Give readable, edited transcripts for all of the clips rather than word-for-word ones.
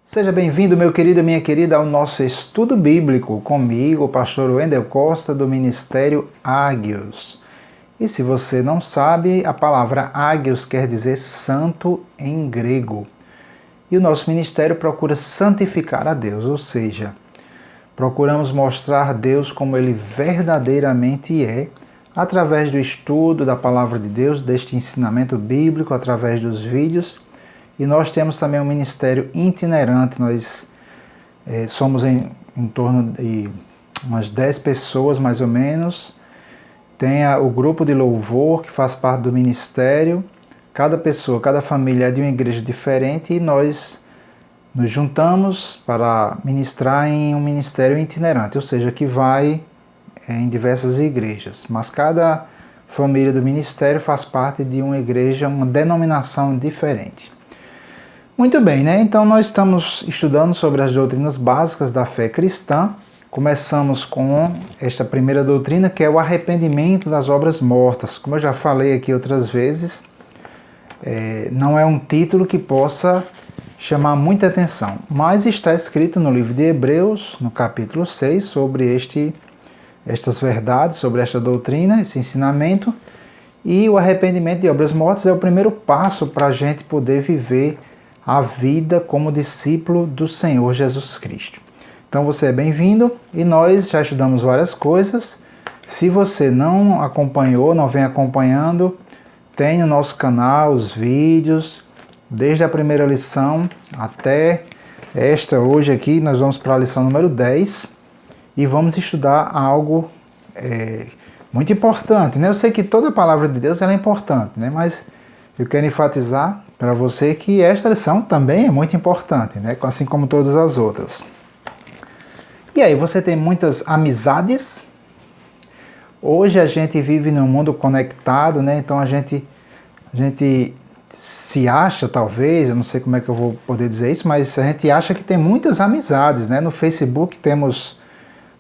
Seja bem-vindo, meu querido e minha querida, ao nosso estudo bíblico comigo, o pastor Wendel Costa, do Ministério Ágios. E se você não sabe, a palavra Ágios quer dizer santo em grego. E o nosso ministério procura santificar a Deus, ou seja, procuramos mostrar Deus como Ele verdadeiramente é, através do estudo da palavra de Deus, deste ensinamento bíblico, através dos vídeos. E nós temos também um ministério itinerante, nós somos em torno de umas 10 pessoas mais ou menos. Tem o grupo de louvor que faz parte do ministério. Cada pessoa, cada família é de uma igreja diferente e nós nos juntamos para ministrar em um ministério itinerante, ou seja, que vai em diversas igrejas. Mas cada família do ministério faz parte de uma igreja, uma denominação diferente. Muito bem, né? Então nós estamos estudando sobre as doutrinas básicas da fé cristã. Começamos com esta primeira doutrina, que é o arrependimento das obras mortas. Como eu já falei aqui outras vezes, não é um título que possa chamar muita atenção, mas está escrito no livro de Hebreus, no capítulo 6, sobre estas verdades, sobre esta doutrina, esse ensinamento. E o arrependimento de obras mortas é o primeiro passo para a gente poder viver a vida como discípulo do Senhor Jesus Cristo. Então você é bem-vindo e nós já estudamos várias coisas. Se você não acompanhou, não vem acompanhando, tem no nosso canal os vídeos, desde a primeira lição até esta hoje aqui. Nós vamos para a lição número 10 e vamos estudar algo muito importante, né? Eu sei que toda a palavra de Deus ela é importante, né? Mas eu quero enfatizar para você que esta lição também é muito importante, né? Assim como todas as outras. E aí, você tem muitas amizades? Hoje a gente vive num mundo conectado, né? Então a gente se acha, talvez, eu não sei como é que eu vou poder dizer isso, mas a gente acha que tem muitas amizades, né? No Facebook temos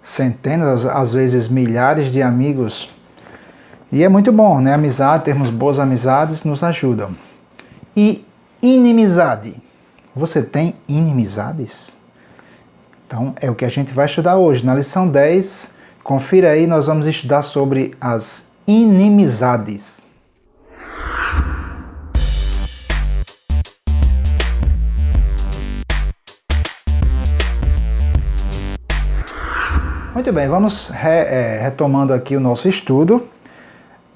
centenas, às vezes milhares de amigos. E é muito bom, né? Amizade, termos boas amizades nos ajudam. E inimizade. Você tem inimizades? Então, é o que a gente vai estudar hoje. Na lição 10, confira aí, nós vamos estudar sobre as inimizades. Muito bem, vamos retomando aqui o nosso estudo.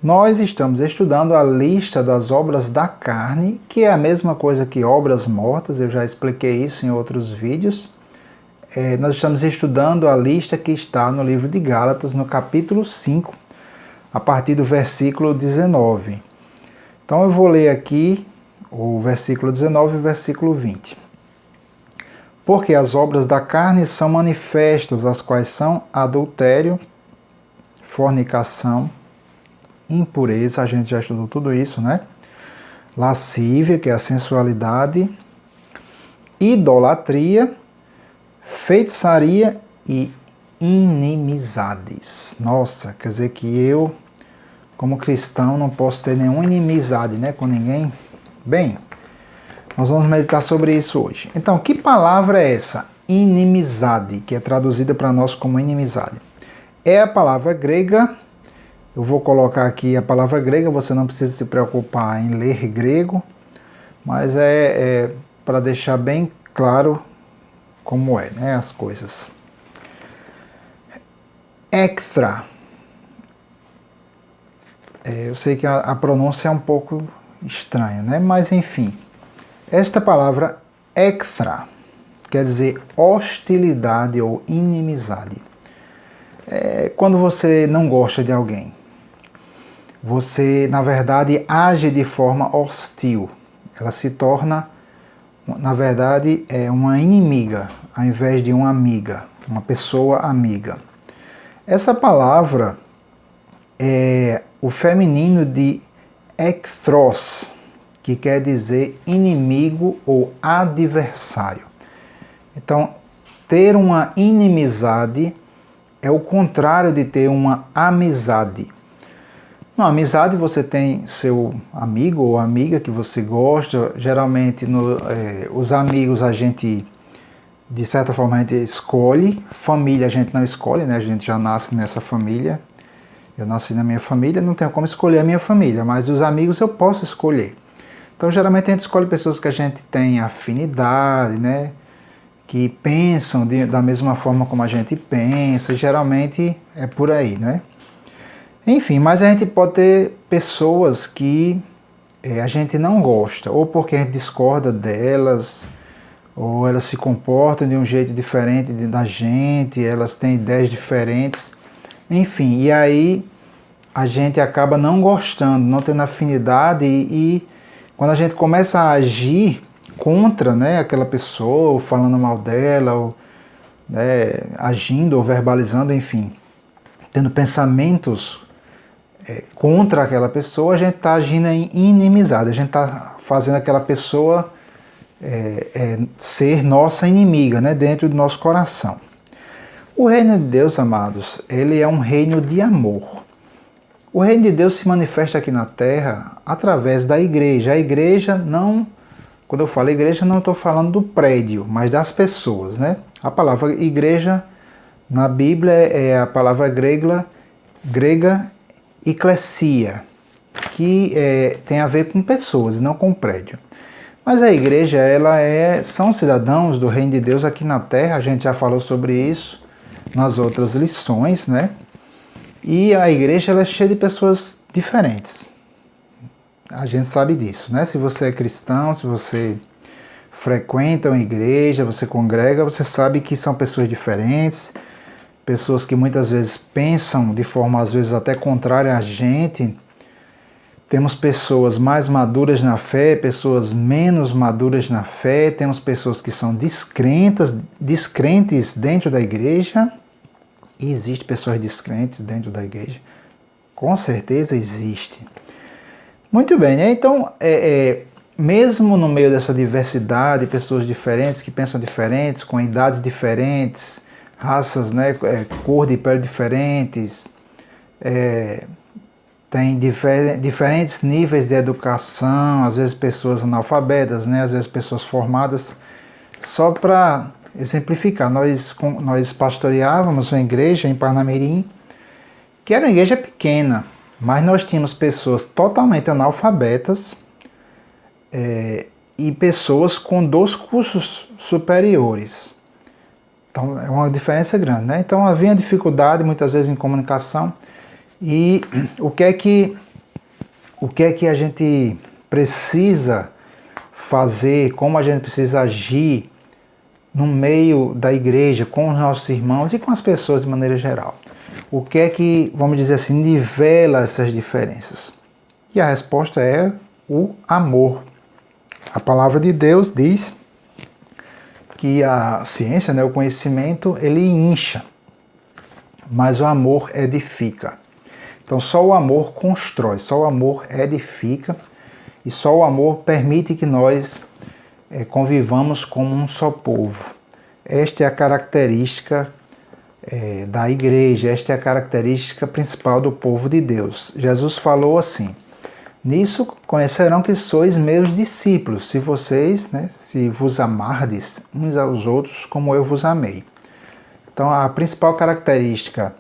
Nós estamos estudando a lista das obras da carne, que é a mesma coisa que obras mortas, eu já expliquei isso em outros vídeos. Nós estamos estudando a lista que está no livro de Gálatas, no capítulo 5, a partir do versículo 19. Então eu vou ler aqui o versículo 19 e o versículo 20. Porque as obras da carne são manifestas, as quais são adultério, fornicação, impureza, a gente já estudou tudo isso, né? Lascívia, que é a sensualidade, idolatria, feitiçaria e inimizades. Nossa, quer dizer que eu, como cristão, não posso ter nenhuma inimizade, né, com ninguém? Bem, nós vamos meditar sobre isso hoje. Então, que palavra é essa? Inimizade, que é traduzida para nós como inimizade. É a palavra grega. Eu vou colocar aqui a palavra grega, você não precisa se preocupar em ler grego, mas é para deixar bem claro como é, né, as coisas. Ekthra. Eu sei que a pronúncia é um pouco estranha, né, mas enfim. Esta palavra ekthra quer dizer hostilidade ou inimizade. Quando você não gosta de alguém, você, na verdade, age de forma hostil. Ela se torna, na verdade, uma inimiga, ao invés de uma amiga, uma pessoa amiga. Essa palavra é o feminino de ekthros, que quer dizer inimigo ou adversário. Então, ter uma inimizade é o contrário de ter uma amizade. Na amizade você tem seu amigo ou amiga que você gosta. Geralmente os amigos a gente de certa forma a gente escolhe. Família a gente não escolhe, né? A gente já nasce nessa família. Eu nasci na minha família, não tenho como escolher a minha família, mas os amigos eu posso escolher. Então geralmente a gente escolhe pessoas que a gente tem afinidade, né? Que pensam da mesma forma como a gente pensa, geralmente é por aí, né? Enfim, mas a gente pode ter pessoas que a gente não gosta, ou porque a gente discorda delas, ou elas se comportam de um jeito diferente da gente, elas têm ideias diferentes, enfim, e aí a gente acaba não gostando, não tendo afinidade e quando a gente começa a agir contra, né, aquela pessoa, ou falando mal dela, ou agindo ou verbalizando, enfim, tendo pensamentos contra aquela pessoa, a gente está agindo em inimizade, a gente está fazendo aquela pessoa ser nossa inimiga, né, dentro do nosso coração. O reino de Deus, amados, ele é um reino de amor. O reino de Deus se manifesta aqui na terra através da igreja. A igreja não, quando eu falo igreja, não estou falando do prédio, mas das pessoas, né? A palavra igreja na Bíblia é a palavra grega eclesia, que tem a ver com pessoas, não com prédio. Mas a igreja, são cidadãos do reino de Deus aqui na terra, a gente já falou sobre isso nas outras lições, né? E a igreja ela é cheia de pessoas diferentes. A gente sabe disso, né? Se você é cristão, se você frequenta uma igreja, você congrega, você sabe que são pessoas diferentes, pessoas que muitas vezes pensam de forma às vezes até contrária a gente. Temos pessoas mais maduras na fé, pessoas menos maduras na fé, temos pessoas que são descrentes dentro da igreja. E existem pessoas descrentes dentro da igreja? Com certeza existe. Muito bem, né? Então, mesmo no meio dessa diversidade, pessoas diferentes, que pensam diferentes, com idades diferentes, raças, né? Cor de pele diferentes, tem diferentes níveis de educação, às vezes pessoas analfabetas, né? Às vezes pessoas formadas, só para exemplificar, nós pastoreávamos uma igreja em Parnamirim, que era uma igreja pequena, mas nós tínhamos pessoas totalmente analfabetas e pessoas com 2 cursos superiores. Então é uma diferença grande, né? Então havia dificuldade muitas vezes em comunicação. E o que é que a gente precisa fazer, como a gente precisa agir no meio da igreja, com os nossos irmãos e com as pessoas de maneira geral? O que é que, vamos dizer assim, nivela essas diferenças? E a resposta é o amor. A palavra de Deus diz que a ciência, né, o conhecimento, ele incha, mas o amor edifica. Então só o amor constrói, só o amor edifica e só o amor permite que nós convivamos como um só povo. Esta é a característica da igreja, esta é a característica principal do povo de Deus. Jesus falou assim: nisso conhecerão que sois meus discípulos, se vocês, né, se vos amardes uns aos outros como eu vos amei. Então a principal característica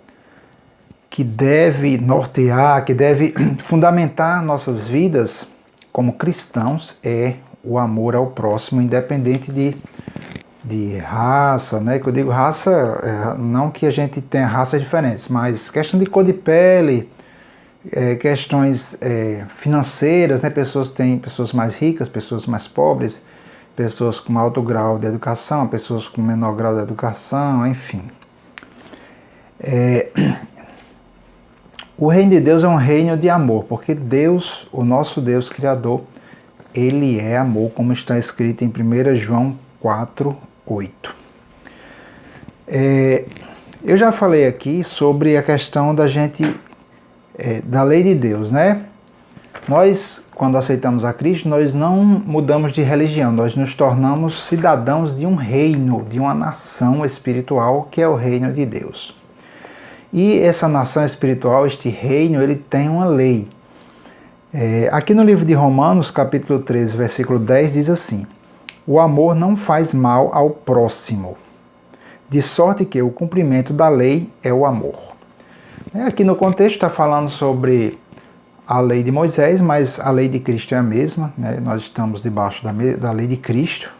que deve nortear, que deve fundamentar nossas vidas como cristãos é o amor ao próximo, independente de raça, né? Que eu digo raça, não que a gente tenha raças diferentes, mas questão de cor de pele, questões financeiras, né? Têm pessoas mais ricas, pessoas mais pobres, pessoas com alto grau de educação, pessoas com menor grau de educação, enfim. O reino de Deus é um reino de amor, porque Deus, o nosso Deus Criador, Ele é amor, como está escrito em 1 João 4:8. Eu já falei aqui sobre a questão da gente, da lei de Deus, né? Nós, quando aceitamos a Cristo, nós não mudamos de religião, nós nos tornamos cidadãos de um reino, de uma nação espiritual, que é o reino de Deus. E essa nação espiritual, este reino, ele tem uma lei. Aqui no livro de Romanos, capítulo 13, versículo 10, diz assim: O amor não faz mal ao próximo, de sorte que o cumprimento da lei é o amor. Aqui no contexto está falando sobre a lei de Moisés, mas a lei de Cristo é a mesma, né? Nós estamos debaixo da lei de Cristo,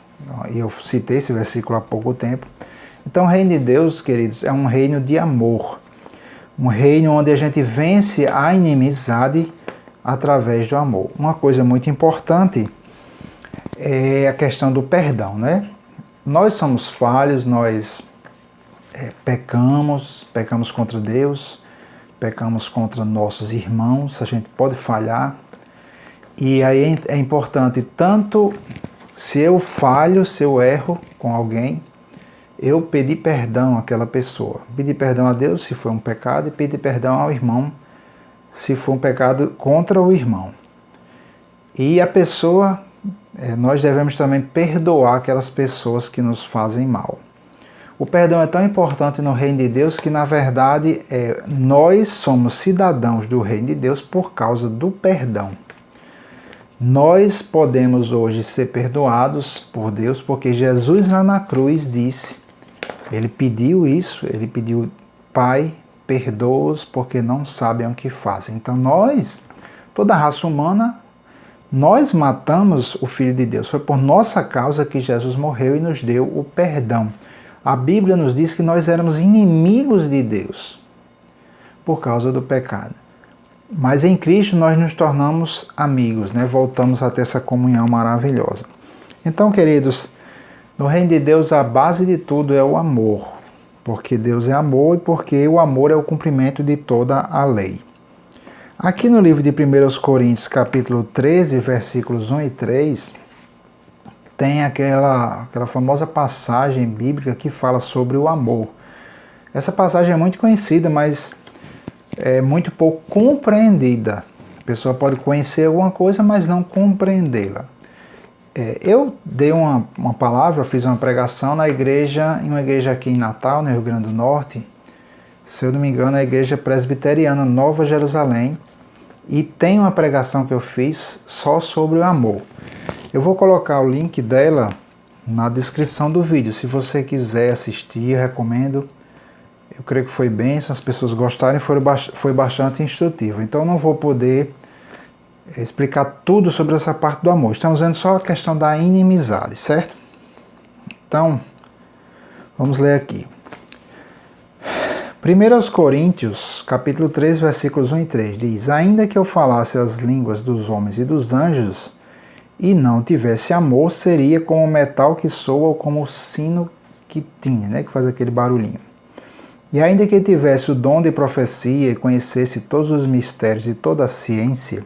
e eu citei esse versículo há pouco tempo. Então o reino de Deus, queridos, é um reino de amor, um reino onde a gente vence a inimizade através do amor. Uma coisa muito importante é a questão do perdão, né? Nós somos falhos, nós pecamos contra Deus, pecamos contra nossos irmãos, a gente pode falhar. E aí é importante, tanto se eu falho, se eu erro com alguém, eu pedir perdão àquela pessoa. Pedir perdão a Deus se foi um pecado e pedir perdão ao irmão se for um pecado contra o irmão. E a pessoa, nós devemos também perdoar aquelas pessoas que nos fazem mal. O perdão é tão importante no reino de Deus que, na verdade, nós somos cidadãos do reino de Deus por causa do perdão. Nós podemos hoje ser perdoados por Deus porque Jesus lá na cruz disse, ele pediu isso, ele pediu, Pai, perdoa-os porque não sabem o que fazem. Então nós, toda a raça humana, nós matamos o Filho de Deus. Foi por nossa causa que Jesus morreu e nos deu o perdão. A Bíblia nos diz que nós éramos inimigos de Deus por causa do pecado. Mas em Cristo nós nos tornamos amigos, né? Voltamos a ter essa comunhão maravilhosa. Então, queridos, no reino de Deus a base de tudo é o amor. Porque Deus é amor e porque o amor é o cumprimento de toda a lei. Aqui no livro de 1 Coríntios, capítulo 13, versículos 1 e 3, tem aquela famosa passagem bíblica que fala sobre o amor. Essa passagem é muito conhecida, mas é muito pouco compreendida. A pessoa pode conhecer alguma coisa, mas não compreendê-la. Eu dei uma palavra, fiz uma pregação em uma igreja aqui em Natal, no Rio Grande do Norte, se eu não me engano, a igreja presbiteriana Nova Jerusalém, e tem uma pregação que eu fiz só sobre o amor. Eu vou colocar o link dela na descrição do vídeo, se você quiser assistir, eu recomendo. Eu creio que foi bem, se as pessoas gostarem, foi bastante instrutivo. Então eu não vou poder explicar tudo sobre essa parte do amor. Estamos vendo só a questão da inimizade, certo? Então, vamos ler aqui. 1 Coríntios, capítulo 3, versículos 1 e 3, diz: ainda que eu falasse as línguas dos homens e dos anjos, e não tivesse amor, seria como o metal que soa ou como o sino que tine, né, que faz aquele barulhinho. E ainda que tivesse o dom de profecia e conhecesse todos os mistérios e toda a ciência,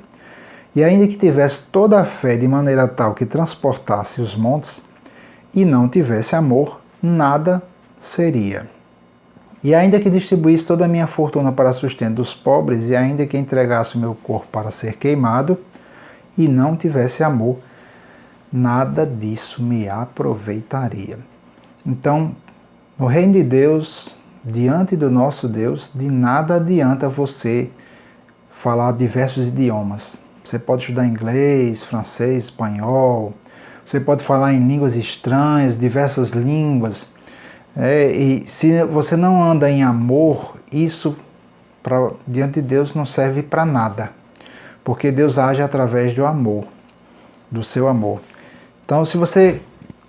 e ainda que tivesse toda a fé de maneira tal que transportasse os montes, e não tivesse amor, nada seria. E ainda que distribuísse toda a minha fortuna para sustento dos pobres, e ainda que entregasse o meu corpo para ser queimado, e não tivesse amor, nada disso me aproveitaria. Então, no reino de Deus, diante do nosso Deus, de nada adianta você falar diversos idiomas. Você pode estudar inglês, francês, espanhol, você pode falar em línguas estranhas, diversas línguas. E se você não anda em amor, isso diante de Deus não serve para nada. Porque Deus age através do amor, do seu amor. Então, se você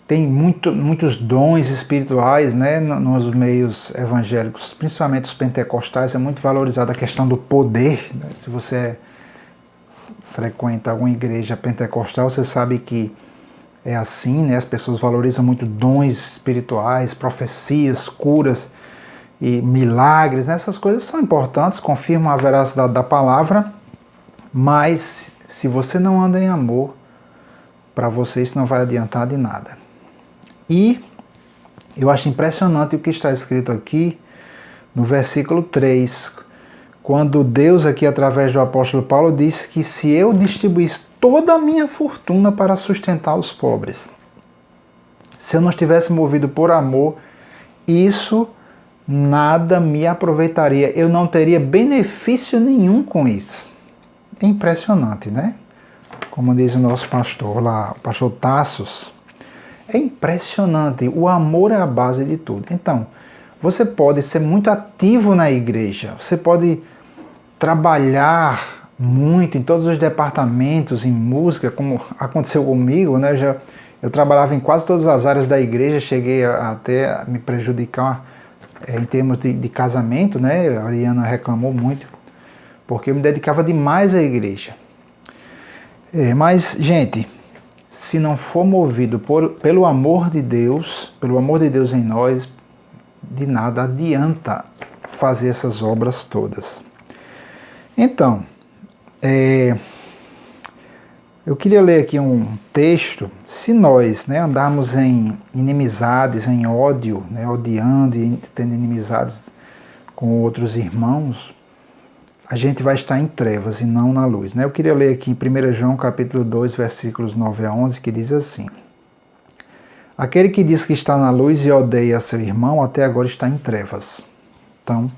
tem muitos dons espirituais, né, nos meios evangélicos, principalmente os pentecostais, é muito valorizada a questão do poder. Né? Se você frequenta alguma igreja pentecostal, você sabe que é assim, né? As pessoas valorizam muito dons espirituais, profecias, curas e milagres. Né? Essas coisas são importantes, confirmam a veracidade da palavra, mas se você não anda em amor, para você isso não vai adiantar de nada. E eu acho impressionante o que está escrito aqui no versículo 3, quando Deus aqui através do apóstolo Paulo diz que se eu distribuísse toda a minha fortuna para sustentar os pobres, se eu não estivesse movido por amor, isso nada me aproveitaria, eu não teria benefício nenhum com isso. É impressionante, né? Como diz o nosso pastor lá, o pastor Tassos, É impressionante, o amor é a base de tudo. Então, você pode ser muito ativo na igreja, você pode trabalhar muito em todos os departamentos, em música, como aconteceu comigo, né? Eu trabalhava em quase todas as áreas da igreja, cheguei até me prejudicar em termos de casamento, né? A Ariana reclamou muito, porque eu me dedicava demais à igreja. Mas, gente, se não for movido pelo amor de Deus em nós, de nada adianta fazer essas obras todas. Então, eu queria ler aqui um texto. Se nós, né, andarmos em inimizades, em ódio, né, odiando e tendo inimizades com outros irmãos, a gente vai estar em trevas e não na luz. Né? Eu queria ler aqui em 1 João capítulo 2, versículos 9 a 11, que diz assim: aquele que diz que está na luz e odeia seu irmão, até agora está em trevas. Então,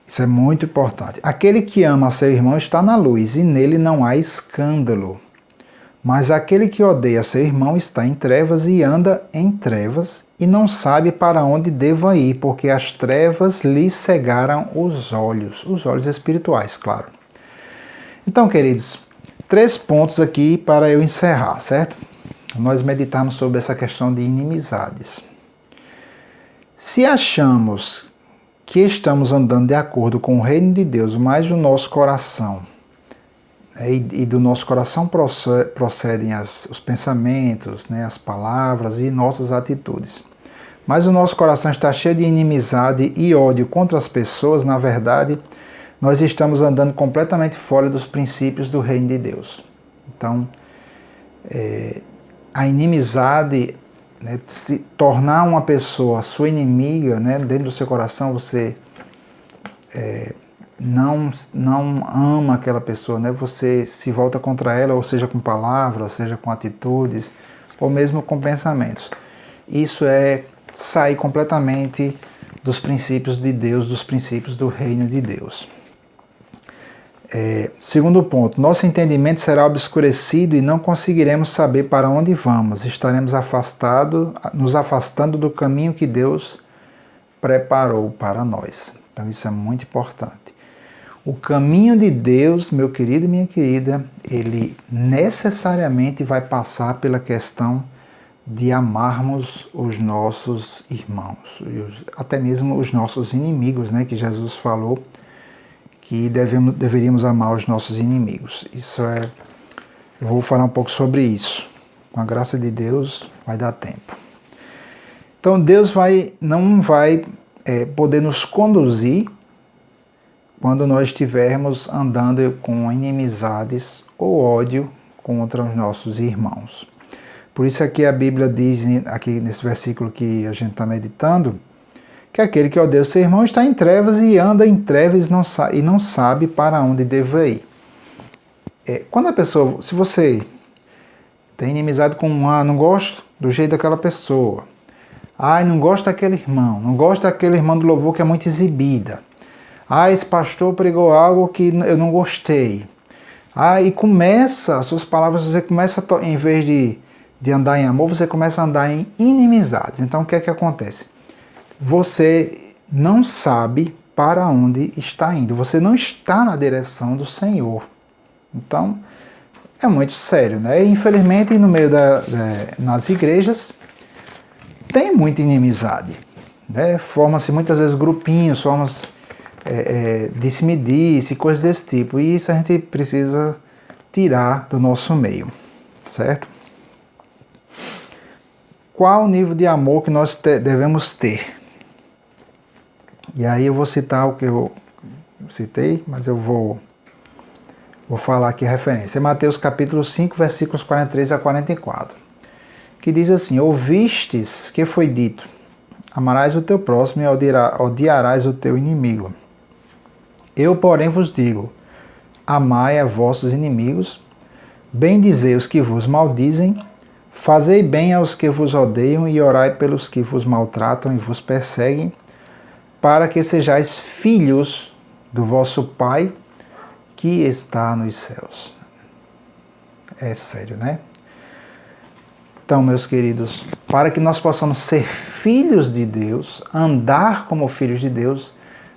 isso é muito importante. Aquele que ama seu irmão está na luz e nele não há escândalo. Mas aquele que odeia seu irmão está em trevas e anda em trevas e não sabe para onde deva ir, porque as trevas lhe cegaram os olhos espirituais, claro. Então, queridos, 3 pontos aqui para eu encerrar, certo? Nós meditamos sobre essa questão de inimizades. Se achamos que estamos andando de acordo com o reino de Deus, mas o nosso coração, e do nosso coração procedem os pensamentos, né, as palavras e nossas atitudes. Mas o nosso coração está cheio de inimizade e ódio contra as pessoas, na verdade, nós estamos andando completamente fora dos princípios do reino de Deus. Então, a inimizade, né, se tornar uma pessoa sua inimiga, né, dentro do seu coração você não ama aquela pessoa, né? Você se volta contra ela, ou seja com palavras, seja com atitudes, ou mesmo com pensamentos. Isso é sair completamente dos princípios de Deus, dos princípios do reino de Deus. Segundo ponto, nosso entendimento será obscurecido e não conseguiremos saber para onde vamos. Estaremos nos afastando do caminho que Deus preparou para nós. Então isso é muito importante. O caminho de Deus, meu querido e minha querida, ele necessariamente vai passar pela questão de amarmos os nossos irmãos, até mesmo os nossos inimigos, né, que Jesus falou que deveríamos amar os nossos inimigos. Eu vou falar um pouco sobre isso. Com a graça de Deus, vai dar tempo. Então Deus não vai poder nos conduzir quando nós estivermos andando com inimizades ou ódio contra os nossos irmãos. Por isso aqui a Bíblia diz, aqui nesse versículo que a gente está meditando, que aquele que odeia o seu irmão está em trevas e anda em trevas e não sabe para onde deve ir. Quando a pessoa, se você tem inimizade com não gosto do jeito daquela pessoa, não gosto daquele irmão, não gosto daquele irmão do louvor que é muito exibida, esse pastor pregou algo que eu não gostei. E começa, as suas palavras, você começa, em vez de andar em amor, você começa a andar em inimizades. Então o que é que acontece? Você não sabe para onde está indo. Você não está na direção do Senhor. Então é muito sério, né? E, infelizmente, no meio nas igrejas tem muita inimizade, né? Forma-se muitas vezes grupinhos, disse-me-disse, coisas desse tipo. E isso a gente precisa tirar do nosso meio, certo? Qual o nível de amor que nós devemos ter? E aí eu vou citar o que eu citei, mas eu vou falar aqui a referência. É Mateus capítulo 5, versículos 43 a 44, que diz assim: ouvistes que foi dito, amarás o teu próximo e odiarás o teu inimigo. Eu, porém, vos digo, amai a vossos inimigos, bendizei os que vos maldizem, fazei bem aos que vos odeiam e orai pelos que vos maltratam e vos perseguem, para que sejais filhos do vosso Pai que está nos céus. É sério, né? Então, meus queridos, para que nós possamos ser filhos de Deus, andar como filhos de Deus,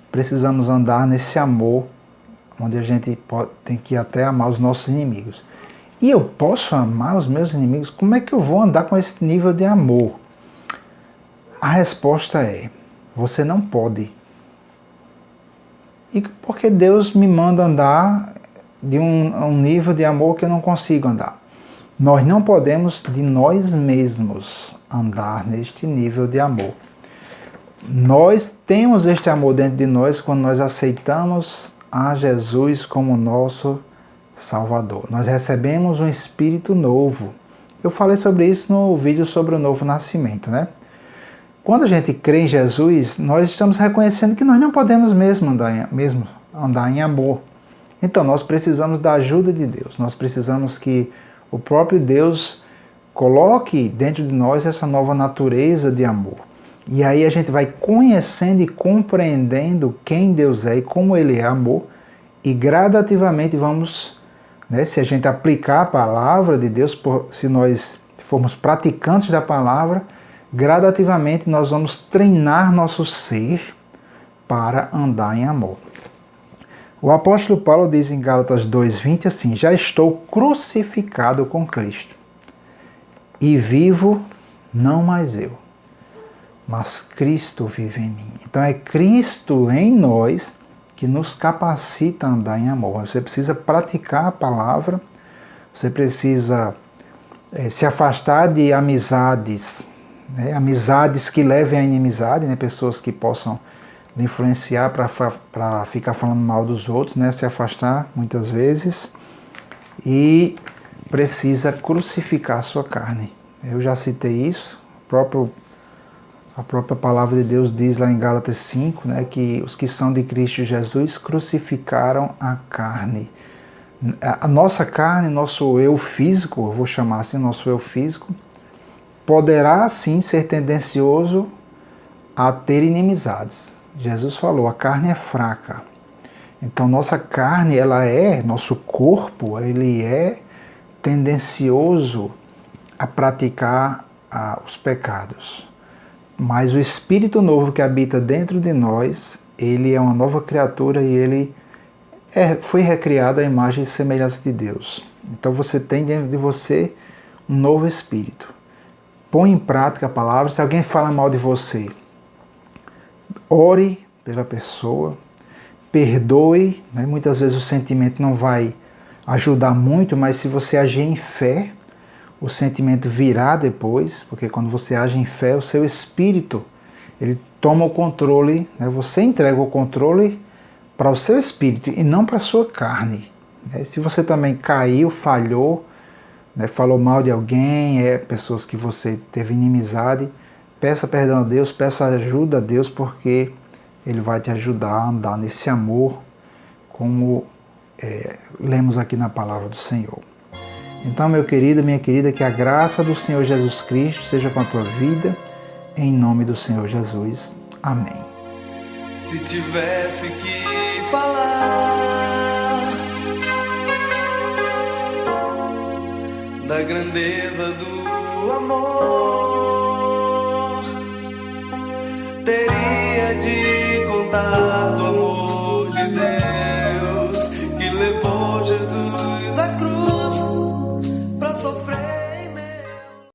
precisamos andar nesse amor, onde a gente tem que até amar os nossos inimigos. E eu posso amar os meus inimigos? Como é que eu vou andar com esse nível de amor? A resposta é: você não pode. E porque Deus me manda andar de um nível de amor que eu não consigo andar? Nós não podemos de nós mesmos andar neste nível de amor. Nós temos este amor dentro de nós quando nós aceitamos a Jesus como nosso Salvador. Nós recebemos um Espírito novo. Eu falei sobre isso no vídeo sobre o novo nascimento, né? Quando a gente crê em Jesus, nós estamos reconhecendo que nós não podemos mesmo andar em amor. Então nós precisamos da ajuda de Deus. Nós precisamos que o próprio Deus coloque dentro de nós essa nova natureza de amor. E aí a gente vai conhecendo e compreendendo quem Deus é e como Ele é amor. E gradativamente vamos, se a gente aplicar a palavra de Deus, se nós formos praticantes da palavra, gradativamente nós vamos treinar nosso ser para andar em amor. O apóstolo Paulo diz em Gálatas 2:20 assim: já estou crucificado com Cristo, e vivo não mais eu, mas Cristo vive em mim. Então é Cristo em nós que nos capacita a andar em amor. Você precisa praticar a palavra, você precisa se afastar de amizades, amizades que levem à inimizade, pessoas que possam lhe influenciar para ficar falando mal dos outros, se afastar muitas vezes, e precisa crucificar a sua carne. Eu já citei isso, a própria palavra de Deus diz lá em Gálatas 5, que os que são de Cristo Jesus crucificaram a carne. A nossa carne, nosso eu físico, eu vou chamar assim, nosso eu físico, poderá sim ser tendencioso a ter inimizades. Jesus falou, a carne é fraca. Então nossa carne, nosso corpo, ele é tendencioso a praticar os pecados. Mas o Espírito novo que habita dentro de nós, ele é uma nova criatura e ele foi recriado à imagem e semelhança de Deus. Então você tem dentro de você um novo Espírito. Põe em prática a palavra. Se alguém fala mal de você, ore pela pessoa, perdoe. Muitas vezes o sentimento não vai ajudar muito, mas se você agir em fé, o sentimento virá depois, porque quando você age em fé, o seu espírito, ele toma o controle, você entrega o controle para o seu espírito e não para a sua carne. Se você também caiu, falhou, falou mal de alguém, pessoas que você teve inimizade, peça perdão a Deus, peça ajuda a Deus, porque Ele vai te ajudar a andar nesse amor, como lemos aqui na palavra do Senhor. Então, meu querido, minha querida, que a graça do Senhor Jesus Cristo seja com a tua vida, em nome do Senhor Jesus. Amém. Se tivesse que falar da grandeza do amor, teria de contar